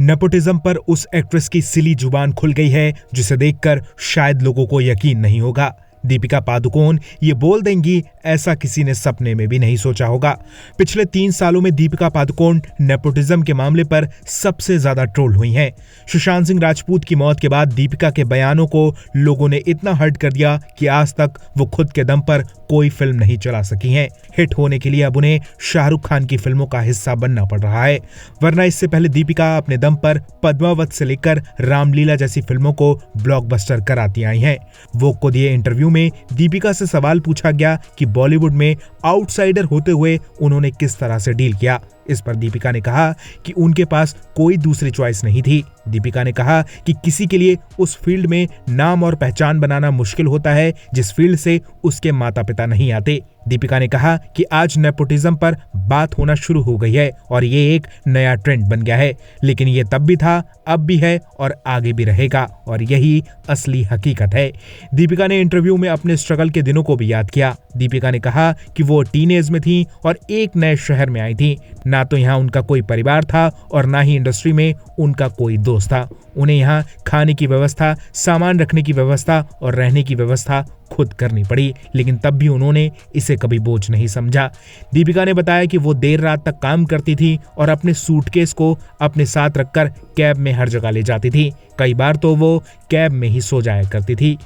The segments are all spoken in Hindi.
नेपोटिज्म पर उस एक्ट्रेस की सिली जुबान खुल गई है जिसे देखकर शायद लोगों को यकीन नहीं होगा। दीपिका पादुकोण ये बोल देंगी, ऐसा किसी ने सपने में भी नहीं सोचा होगा। पिछले 3 सालों में दीपिका पादुकोण नेपोटिज्म के मामले पर सबसे ज्यादा ट्रोल हुई हैं। सुशांत सिंह राजपूत की मौत के बाद दीपिका के बयानों को लोगों ने इतना हर्ट कर दिया कि आज तक वो खुद के दम पर कोई फिल्म नहीं चला सकी हैं। हिट होने के लिए अब उन्हें शाहरुख खान की फिल्मों का हिस्सा बनना पड़ रहा है, वरना इससे पहले दीपिका अपने दम पर पद्मावत से लेकर रामलीला जैसी फिल्मों को ब्लॉकबस्टर कराती आई हैं। वोग को दिए इंटरव्यू में दीपिका से सवाल पूछा गया कि बॉलीवुड में आउटसाइडर होते हुए उन्होंने किस तरह से डील किया। इस पर दीपिका ने कहा कि उनके पास कोई दूसरी चॉइस नहीं थी। दीपिका ने कहा कि किसी के लिए उस फील्ड में नाम और पहचान बनाना मुश्किल होता है जिस फील्ड से उसके माता पिता नहीं आते। दीपिका ने कहा कि आज नेपोटिज्म पर बात होना शुरू हो गई है और ये एक नया ट्रेंड बन गया है, लेकिन ये तब भी था, अब भी है और आगे भी रहेगा, और यही असली हकीकत है। दीपिका ने इंटरव्यू में अपने स्ट्रगल के दिनों को भी याद किया। दीपिका ने कहा कि वो टीनेज में थी और एक नए शहर में आई थी। ना तो यहाँ उनका कोई परिवार था और ना ही इंडस्ट्री में उनका कोई दोस्त था। उन्हें यहाँ खाने की व्यवस्था, सामान रखने की व्यवस्था और रहने की व्यवस्था खुद करनी पड़ी, लेकिन तब भी उन्होंने इसे कभी बोझ नहीं समझा। दीपिका ने बताया कि वो देर रात तक काम करती थी और अपने सूटकेस को अपने साथ रखकर कैब में हर जगह ले जाती थी। कई बार तो वो कैब में ही सो जाया करती थी।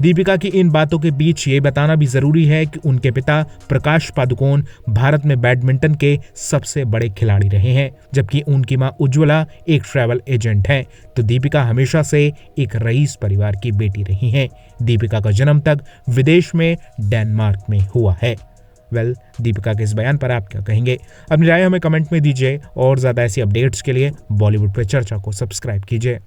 दीपिका की इन बातों के बीच ये बताना भी जरूरी है कि उनके पिता प्रकाश पादुकोण भारत में बैडमिंटन के सबसे बड़े खिलाड़ी रहे हैं, जबकि उनकी मां उज्ज्वला एक ट्रैवल एजेंट हैं। तो दीपिका हमेशा से एक रईस परिवार की बेटी रही हैं। दीपिका का जन्म तक विदेश में डेनमार्क में हुआ है। दीपिका के इस बयान पर आप क्या कहेंगे? अपनी राय हमें कमेंट में दीजिए और ज्यादा ऐसी अपडेट्स के लिए बॉलीवुड पे चर्चा को सब्सक्राइब कीजिए।